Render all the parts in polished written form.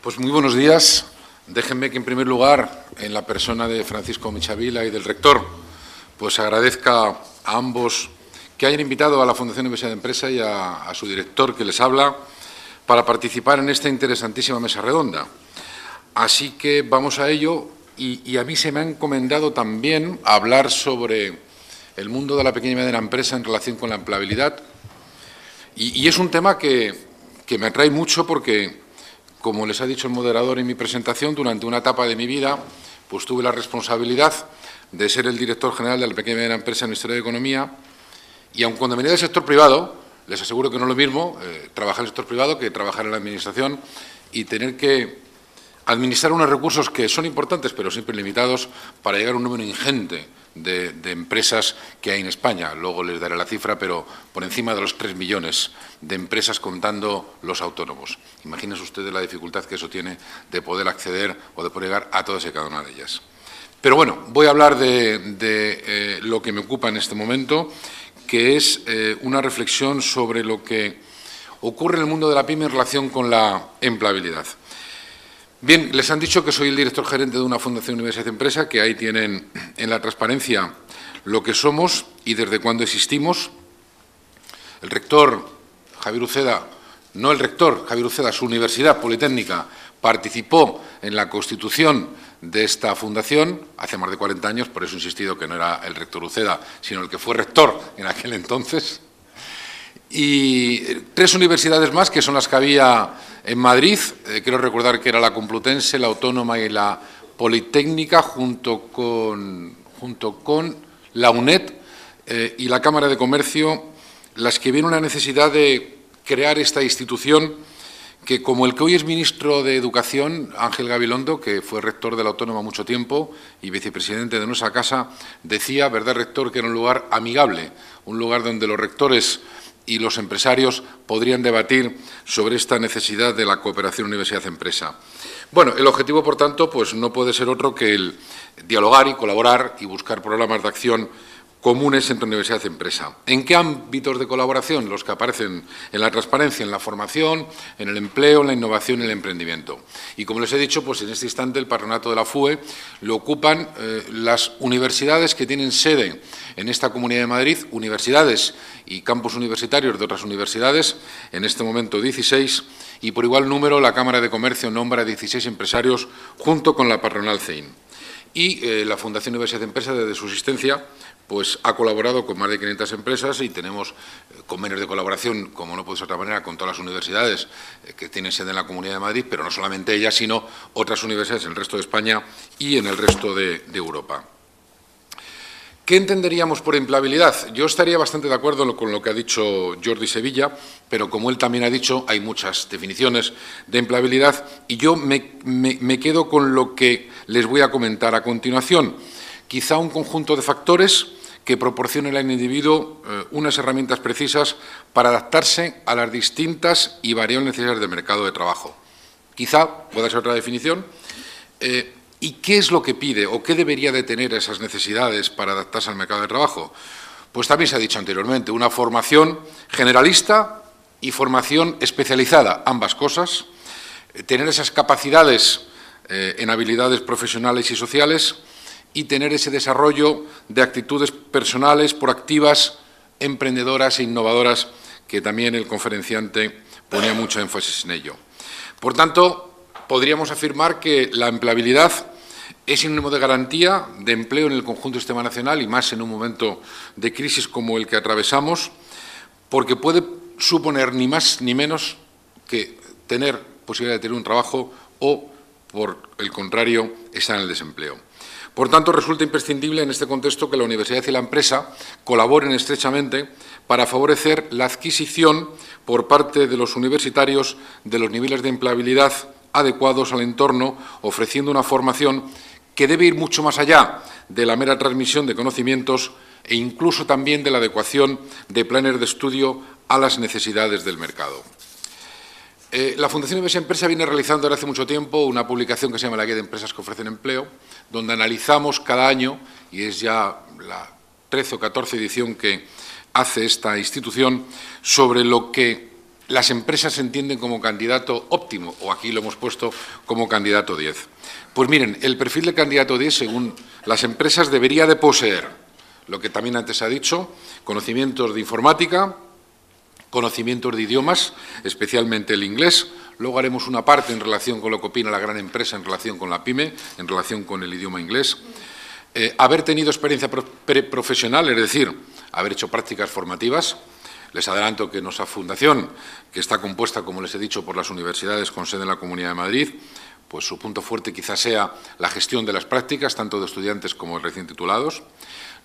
Pues muy buenos días. Déjenme que, en primer lugar, en la persona de Francisco Michavila y del rector, pues agradezca a ambos que hayan invitado a la Fundación Universidad de Empresa y a su director, que les habla, para participar en esta interesantísima mesa redonda. Así que vamos a ello, y a mí se me ha encomendado también hablar sobre el mundo de la pequeña y mediana empresa en relación con la empleabilidad. Y es un tema que me atrae mucho porque, como les ha dicho el moderador en mi presentación, durante una etapa de mi vida pues tuve la responsabilidad de ser el director general de la pequeña y mediana empresa en el Ministerio de Economía, y aun cuando venía del sector privado, les aseguro que no es lo mismo trabajar en el sector privado que trabajar en la Administración y tener que administrar unos recursos que son importantes, pero siempre limitados, para llegar a un número ingente de empresas que hay en España. Luego les daré la cifra, pero por encima de los 3 millones de empresas, contando los autónomos. Imagínense ustedes la dificultad que eso tiene de poder acceder o de poder llegar a todas y cada una de ellas. Pero bueno, voy a hablar de lo que me ocupa en este momento, que es una reflexión sobre lo que ocurre en el mundo de la PYME en relación con la empleabilidad. Bien, les han dicho que soy el director gerente de una Fundación Universidad de Empresa, que ahí tienen en la transparencia lo que somos y desde cuándo existimos. El rector, Javier Uceda, no el rector, Javier Uceda, su Universidad Politécnica, participó en la constitución de esta fundación hace más de 40 años, por eso he insistido que no era el rector Uceda, sino el que fue rector en aquel entonces. Y 3 universidades más, que son las que había en Madrid. Quiero recordar que era la Complutense, la Autónoma y la Politécnica, junto con la UNED y la Cámara de Comercio, las que vieron la necesidad de crear esta institución que, como el que hoy es ministro de Educación, Ángel Gabilondo, que fue rector de la Autónoma mucho tiempo y vicepresidente de nuestra casa, decía, ¿verdad, rector?, que era un lugar amigable, un lugar donde los rectores y los empresarios podrían debatir sobre esta necesidad de la cooperación universidad-empresa. Bueno, el objetivo, por tanto, pues no puede ser otro que el dialogar y colaborar y buscar programas de acción comunes entre universidad y empresa. ¿En qué ámbitos de colaboración? Los que aparecen en la transparencia, en la formación, en el empleo, en la innovación y el emprendimiento. Y como les he dicho, pues en este instante el patronato de la FUE lo ocupan las universidades que tienen sede en esta Comunidad de Madrid, universidades y campus universitarios de otras universidades, en este momento 16, y por igual número la Cámara de Comercio nombra 16 empresarios junto con la patronal CEIN. Y la Fundación Universidad de Empresa, desde su existencia, pues ha colaborado con más de 500 empresas y tenemos convenios de colaboración, como no puede ser de otra manera, con todas las universidades que tienen sede en la Comunidad de Madrid, pero no solamente ellas, sino otras universidades en el resto de España y en el resto de Europa. ¿Qué entenderíamos por empleabilidad? Yo estaría bastante de acuerdo con lo que ha dicho Jordi Sevilla, pero como él también ha dicho, hay muchas definiciones de empleabilidad y yo me quedo con lo que les voy a comentar a continuación. Quizá un conjunto de factores que proporcionen al individuo unas herramientas precisas para adaptarse a las distintas y variables necesidades del mercado de trabajo. Quizá pueda ser otra definición. ¿Y qué es lo que pide o qué debería de tener esas necesidades para adaptarse al mercado de trabajo? Pues también se ha dicho anteriormente, una formación generalista y formación especializada, ambas cosas, tener esas capacidades en habilidades profesionales y sociales y tener ese desarrollo de actitudes personales, proactivas, emprendedoras e innovadoras, que también el conferenciante ponía mucho énfasis en ello. Por tanto, podríamos afirmar que la empleabilidad es sinónimo de garantía de empleo en el conjunto del sistema nacional y más en un momento de crisis como el que atravesamos, porque puede suponer ni más ni menos que tener posibilidad de tener un trabajo o, por el contrario, estar en el desempleo. Por tanto, resulta imprescindible en este contexto que la universidad y la empresa colaboren estrechamente para favorecer la adquisición por parte de los universitarios de los niveles de empleabilidad adecuados al entorno, ofreciendo una formación que debe ir mucho más allá de la mera transmisión de conocimientos e incluso también de la adecuación de planes de estudio a las necesidades del mercado. La Fundación Universidad de Empresa viene realizando desde hace mucho tiempo una publicación que se llama La Guía de Empresas que ofrecen empleo, donde analizamos cada año, y es ya la 13 o 14 edición que hace esta institución, sobre lo que las empresas se entienden como candidato óptimo, o aquí lo hemos puesto como candidato 10. Pues miren, el perfil de candidato 10, según las empresas, debería de poseer, lo que también antes se ha dicho, conocimientos de informática, conocimientos de idiomas, especialmente el inglés. Luego haremos una parte en relación con lo que opina la gran empresa en relación con la PYME, en relación con el idioma inglés. Haber tenido experiencia profesional, es decir, haber hecho prácticas formativas. Les adelanto que nuestra fundación, que está compuesta, como les he dicho, por las universidades con sede en la Comunidad de Madrid, pues su punto fuerte quizás sea la gestión de las prácticas, tanto de estudiantes como de recién titulados.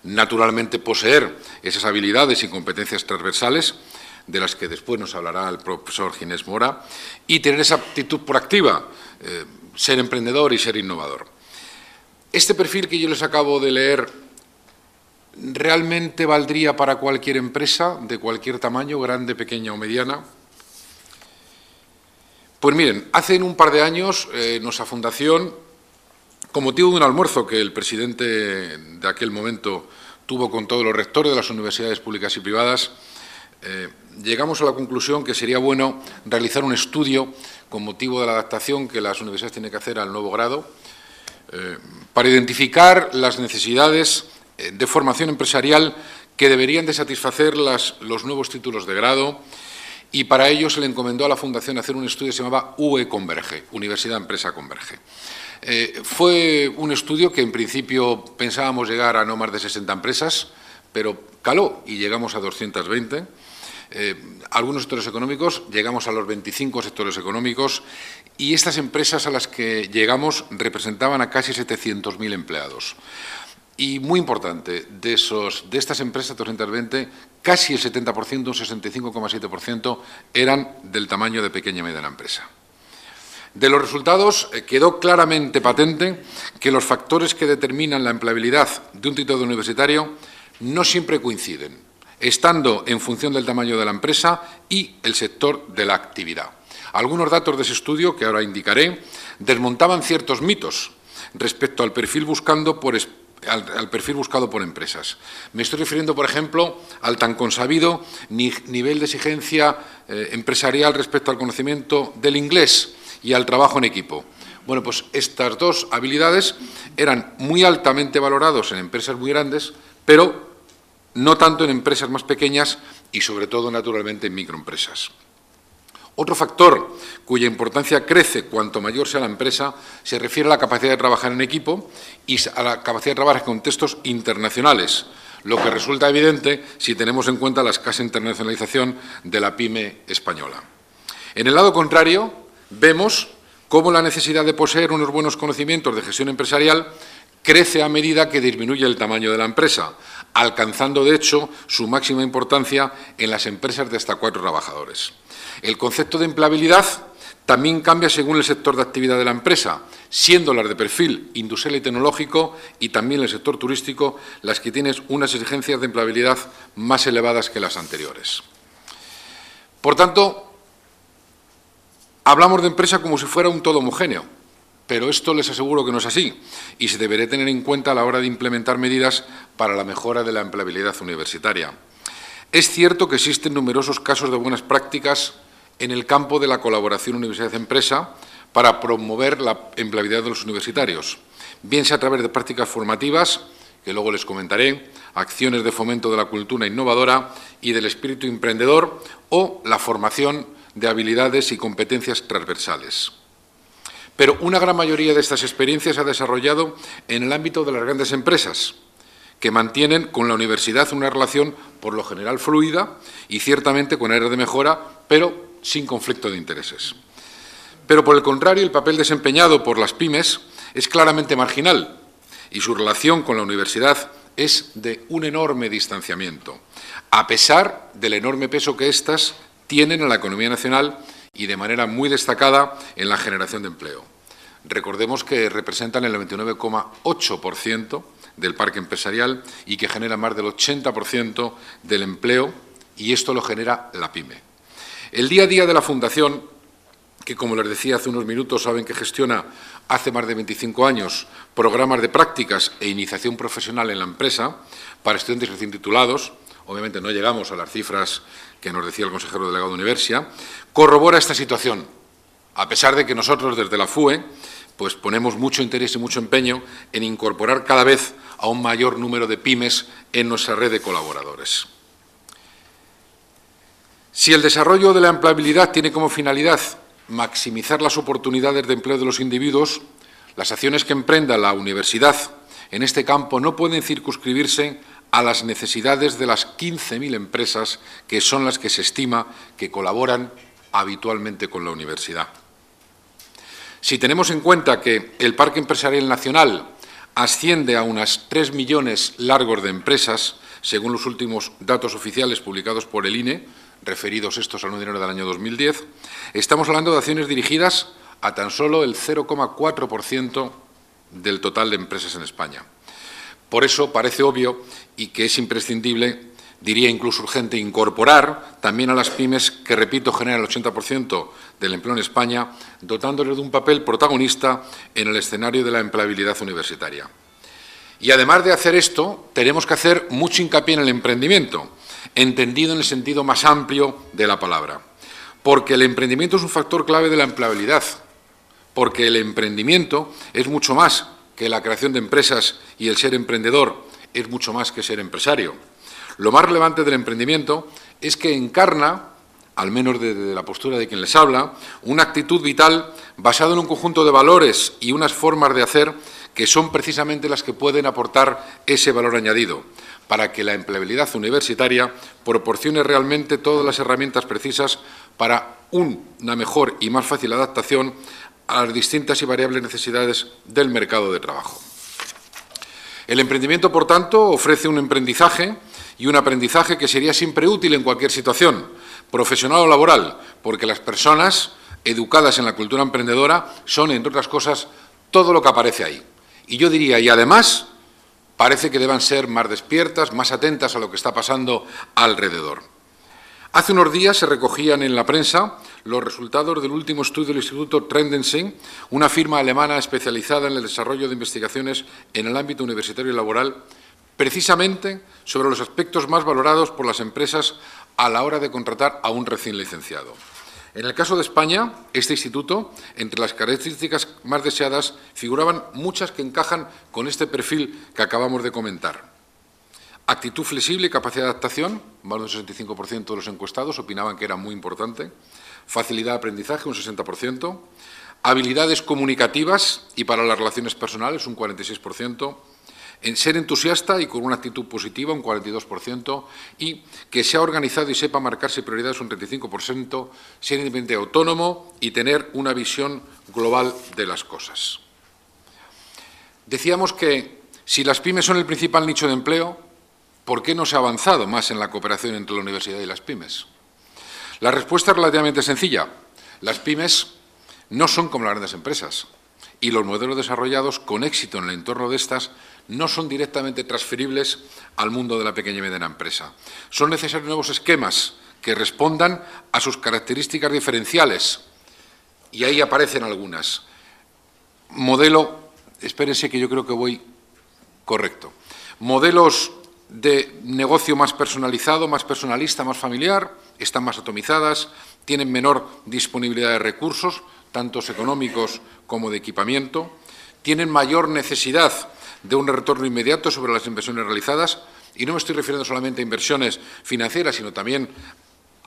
Naturalmente, poseer esas habilidades y competencias transversales, de las que después nos hablará el profesor Ginés Mora, y tener esa actitud proactiva, ser emprendedor y ser innovador. Este perfil que yo les acabo de leer ¿realmente valdría para cualquier empresa de cualquier tamaño, grande, pequeña o mediana? Pues miren, hace un par de años nuestra fundación, con motivo de un almuerzo que el presidente de aquel momento tuvo con todos los rectores de las universidades públicas y privadas, llegamos a la conclusión que sería bueno realizar un estudio con motivo de la adaptación que las universidades tienen que hacer al nuevo grado, para identificar las necesidades de formación empresarial que deberían de satisfacer los nuevos títulos de grado, y para ello se le encomendó a la Fundación hacer un estudio que se llamaba UE Converge, Universidad Empresa Converge. Fue un estudio que en principio pensábamos llegar a no más de 60 empresas, pero caló y llegamos a 220. Algunos sectores económicos, llegamos a los 25 sectores económicos, y estas empresas a las que llegamos representaban a casi 700.000 empleados. Y muy importante, de estas empresas, 220, casi el 70%, un 65,7%, eran del tamaño de pequeña y mediana empresa. De los resultados quedó claramente patente que los factores que determinan la empleabilidad de un título universitario no siempre coinciden, estando en función del tamaño de la empresa y el sector de la actividad. Algunos datos de ese estudio, que ahora indicaré, desmontaban ciertos mitos respecto al perfil buscado por empresas. Me estoy refiriendo, por ejemplo, al tan consabido nivel de exigencia empresarial respecto al conocimiento del inglés y al trabajo en equipo. Bueno, pues estas dos habilidades eran muy altamente valorados en empresas muy grandes, pero no tanto en empresas más pequeñas y, sobre todo, naturalmente, en microempresas. Otro factor cuya importancia crece cuanto mayor sea la empresa se refiere a la capacidad de trabajar en equipo y a la capacidad de trabajar en contextos internacionales, lo que resulta evidente si tenemos en cuenta la escasa internacionalización de la PYME española. En el lado contrario, vemos cómo la necesidad de poseer unos buenos conocimientos de gestión empresarial crece a medida que disminuye el tamaño de la empresa, alcanzando, de hecho, su máxima importancia en las empresas de hasta 4 trabajadores. El concepto de empleabilidad también cambia según el sector de actividad de la empresa, siendo las de perfil industrial y tecnológico y también el sector turístico las que tienen unas exigencias de empleabilidad más elevadas que las anteriores. Por tanto, hablamos de empresa como si fuera un todo homogéneo, pero esto les aseguro que no es así y se deberá tener en cuenta a la hora de implementar medidas para la mejora de la empleabilidad universitaria. Es cierto que existen numerosos casos de buenas prácticas en el campo de la colaboración universidad-empresa para promover la empleabilidad de los universitarios, bien sea a través de prácticas formativas, que luego les comentaré, acciones de fomento de la cultura innovadora y del espíritu emprendedor, o la formación de habilidades y competencias transversales. Pero una gran mayoría de estas experiencias se ha desarrollado en el ámbito de las grandes empresas, que mantienen con la universidad una relación por lo general fluida y ciertamente con áreas de mejora, pero sin conflicto de intereses. Pero, por el contrario, el papel desempeñado por las pymes es claramente marginal y su relación con la universidad es de un enorme distanciamiento, a pesar del enorme peso que éstas tienen en la economía nacional y de manera muy destacada en la generación de empleo. Recordemos que representan el 99,8% del parque empresarial y que genera más del 80% del empleo, y esto lo genera la PYME. El día a día de la Fundación, que como les decía hace unos minutos, saben que gestiona hace más de 25 años programas de prácticas e iniciación profesional en la empresa para estudiantes recién titulados, obviamente no llegamos a las cifras que nos decía el consejero delegado de Universia, corrobora esta situación, a pesar de que nosotros desde la FUE pues ponemos mucho interés y mucho empeño en incorporar cada vez a un mayor número de pymes en nuestra red de colaboradores. Si el desarrollo de la empleabilidad tiene como finalidad maximizar las oportunidades de empleo de los individuos, las acciones que emprenda la universidad en este campo no pueden circunscribirse a las necesidades de las 15.000 empresas que son las que se estima que colaboran habitualmente con la universidad. Si tenemos en cuenta que el parque empresarial nacional asciende a unas 3 millones largos de empresas, según los últimos datos oficiales publicados por el INE, referidos estos al 1 de enero del año 2010, estamos hablando de acciones dirigidas a tan solo el 0,4% del total de empresas en España. Por eso parece obvio y que es imprescindible, diría incluso urgente, incorporar también a las pymes, que, repito, generan el 80% del empleo en España, dotándoles de un papel protagonista en el escenario de la empleabilidad universitaria. Y además de hacer esto, tenemos que hacer mucho hincapié en el emprendimiento, entendido en el sentido más amplio de la palabra, porque el emprendimiento es un factor clave de la empleabilidad, porque el emprendimiento es mucho más que la creación de empresas y el ser emprendedor es mucho más que ser empresario. Lo más relevante del emprendimiento es que encarna, al menos desde la postura de quien les habla, una actitud vital basada en un conjunto de valores y unas formas de hacer que son precisamente las que pueden aportar ese valor añadido, para que la empleabilidad universitaria proporcione realmente todas las herramientas precisas para una mejor y más fácil adaptación a las distintas y variables necesidades del mercado de trabajo. El emprendimiento, por tanto, ofrece un emprendizaje y un aprendizaje que sería siempre útil en cualquier situación, profesional o laboral, porque las personas educadas en la cultura emprendedora son, entre otras cosas, todo lo que aparece ahí. Y yo diría, y además, parece que deban ser más despiertas, más atentas a lo que está pasando alrededor. Hace unos días se recogían en la prensa los resultados del último estudio del Instituto Trendency, una firma alemana especializada en el desarrollo de investigaciones en el ámbito universitario y laboral, precisamente sobre los aspectos más valorados por las empresas a la hora de contratar a un recién licenciado. En el caso de España, este instituto, entre las características más deseadas, figuraban muchas que encajan con este perfil que acabamos de comentar. Actitud flexible y capacidad de adaptación, más del 65% de los encuestados opinaban que era muy importante. Facilidad de aprendizaje, un 60%. Habilidades comunicativas y para las relaciones personales, un 46%. En ser entusiasta y con una actitud positiva, un 42%, y que sea organizado y sepa marcarse prioridades, un 35%, ser independiente, autónomo y tener una visión global de las cosas. Decíamos que si las pymes son el principal nicho de empleo, ¿por qué no se ha avanzado más en la cooperación entre la universidad y las pymes? La respuesta es relativamente sencilla. Las pymes no son como las grandes empresas y los modelos desarrollados con éxito en el entorno de estas no son directamente transferibles al mundo de la pequeña y mediana empresa. Son necesarios nuevos esquemas que respondan a sus características diferenciales y ahí aparecen algunas. Modelo, espérense que yo creo que voy correcto, modelos de negocio más personalizado, más personalista, más familiar, están más atomizadas, tienen menor disponibilidad de recursos, tanto económicos como de equipamiento, tienen mayor necesidad de un retorno inmediato sobre las inversiones realizadas, y no me estoy refiriendo solamente a inversiones financieras, sino también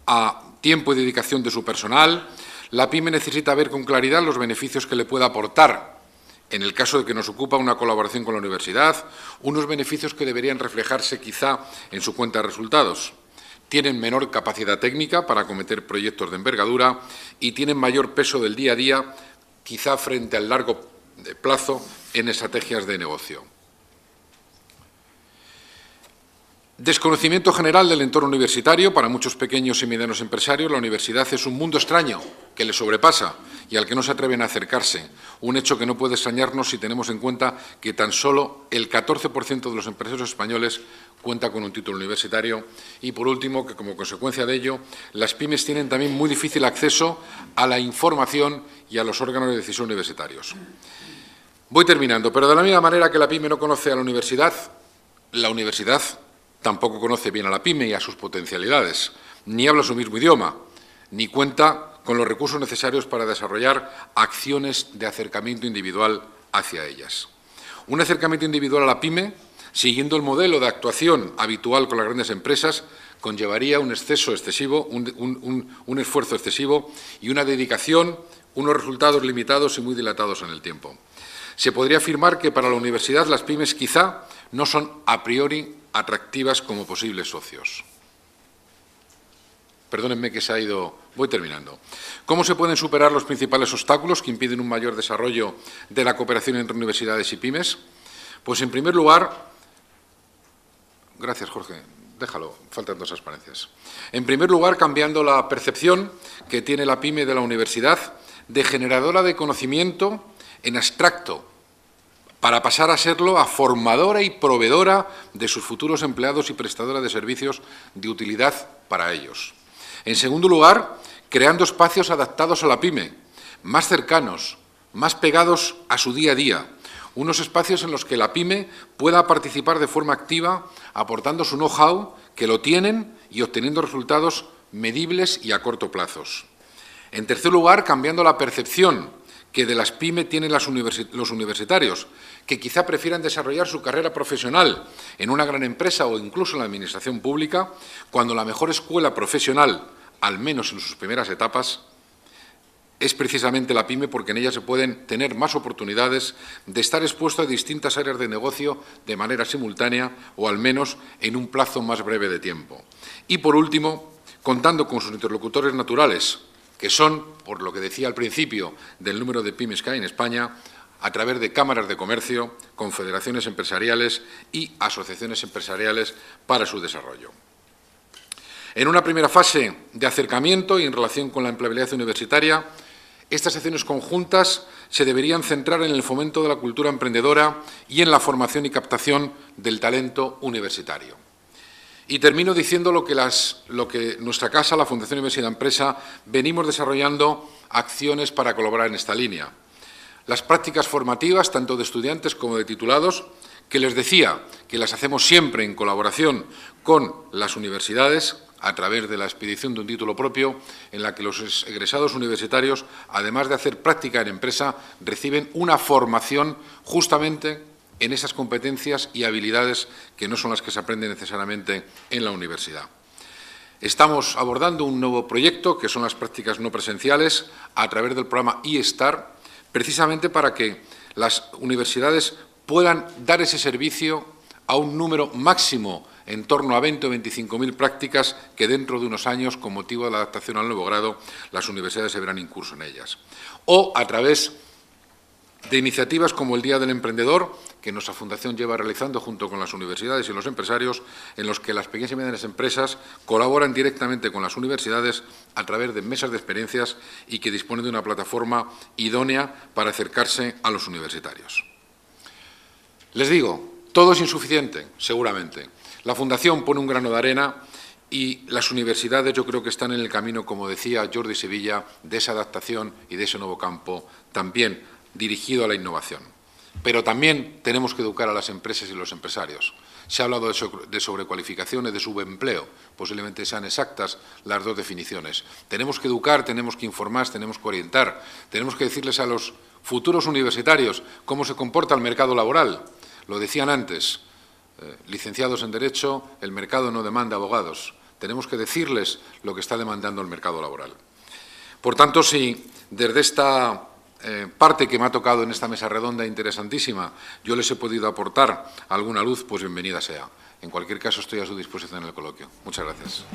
a tiempo y dedicación de su personal. La pyme necesita ver con claridad los beneficios que le pueda aportar, en el caso de que nos ocupa una colaboración con la universidad, unos beneficios que deberían reflejarse quizá en su cuenta de resultados. Tienen menor capacidad técnica para acometer proyectos de envergadura y tienen mayor peso del día a día, quizá frente al largo plazo, en estrategias de negocio. Desconocimiento general del entorno universitario. Para muchos pequeños y medianos empresarios, la universidad es un mundo extraño que les sobrepasa y al que no se atreven a acercarse. Un hecho que no puede extrañarnos si tenemos en cuenta que tan solo el 14% de los empresarios españoles cuenta con un título universitario. Y, por último, que como consecuencia de ello, las pymes tienen también muy difícil acceso a la información y a los órganos de decisión universitarios. Voy terminando, pero de la misma manera que la pyme no conoce a la universidad tampoco conoce bien a la pyme y a sus potencialidades, ni habla su mismo idioma, ni cuenta con los recursos necesarios para desarrollar acciones de acercamiento individual hacia ellas. Un acercamiento individual a la pyme, siguiendo el modelo de actuación habitual con las grandes empresas, conllevaría un esfuerzo excesivo y una dedicación, unos resultados limitados y muy dilatados en el tiempo. Se podría afirmar que para la universidad las pymes quizá no son a priori atractivas como posibles socios. Perdónenme que se ha ido. Voy terminando. ¿Cómo se pueden superar los principales obstáculos que impiden un mayor desarrollo de la cooperación entre universidades y pymes? Pues, en primer lugar, gracias, Jorge, déjalo, faltan 2 transparencias. En primer lugar, cambiando la percepción que tiene la pyme de la universidad de generadora de conocimiento en abstracto, para pasar a serlo a formadora y proveedora de sus futuros empleados y prestadora de servicios de utilidad para ellos. En segundo lugar, creando espacios adaptados a la pyme, más cercanos, más pegados a su día a día, unos espacios en los que la pyme pueda participar de forma activa, aportando su know-how, que lo tienen, y obteniendo resultados medibles y a corto plazo. En tercer lugar, cambiando la percepción que de las pymes tienen los universitarios, que quizá prefieran desarrollar su carrera profesional en una gran empresa o incluso en la administración pública, cuando la mejor escuela profesional, al menos en sus primeras etapas, es precisamente la pyme, porque en ella se pueden tener más oportunidades de estar expuesto a distintas áreas de negocio de manera simultánea o al menos en un plazo más breve de tiempo. Y, por último, contando con sus interlocutores naturales, que son, por lo que decía al principio, del número de pymes que hay en España, a través de cámaras de comercio, confederaciones empresariales y asociaciones empresariales para su desarrollo. En una primera fase de acercamiento y en relación con la empleabilidad universitaria, estas acciones conjuntas se deberían centrar en el fomento de la cultura emprendedora y en la formación y captación del talento universitario. Y termino diciendo lo que nuestra casa, la Fundación Universidad Empresa, venimos desarrollando acciones para colaborar en esta línea. Las prácticas formativas, tanto de estudiantes como de titulados, que les decía que las hacemos siempre en colaboración con las universidades, a través de la expedición de un título propio, en la que los egresados universitarios, además de hacer práctica en empresa, reciben una formación justamente en esas competencias y habilidades que no son las que se aprenden necesariamente en la universidad. Estamos abordando un nuevo proyecto, que son las prácticas no presenciales, a través del programa eStar, precisamente para que las universidades puedan dar ese servicio a un número máximo, en torno a 20 o 25.000 prácticas, que dentro de unos años, con motivo de la adaptación al nuevo grado, las universidades se verán incurso en ellas. O a través de iniciativas como el Día del Emprendedor, que nuestra Fundación lleva realizando junto con las universidades y los empresarios, en los que las pequeñas y medianas empresas colaboran directamente con las universidades a través de mesas de experiencias y que disponen de una plataforma idónea para acercarse a los universitarios. Les digo, todo es insuficiente, seguramente. La Fundación pone un grano de arena y las universidades, yo creo que están en el camino, como decía Jordi Sevilla, de esa adaptación y de ese nuevo campo también dirigido a la innovación. Pero también tenemos que educar a las empresas y los empresarios. Se ha hablado de sobrecualificaciones, de subempleo, posiblemente sean exactas las 2 definiciones. Tenemos que educar, tenemos que informar, tenemos que orientar, tenemos que decirles a los futuros universitarios cómo se comporta el mercado laboral. Lo decían antes, licenciados en Derecho, el mercado no demanda abogados. Tenemos que decirles lo que está demandando el mercado laboral. Por tanto, si desde esta parte que me ha tocado en esta mesa redonda interesantísima, yo les he podido aportar alguna luz, pues bienvenida sea. En cualquier caso, estoy a su disposición en el coloquio. Muchas gracias.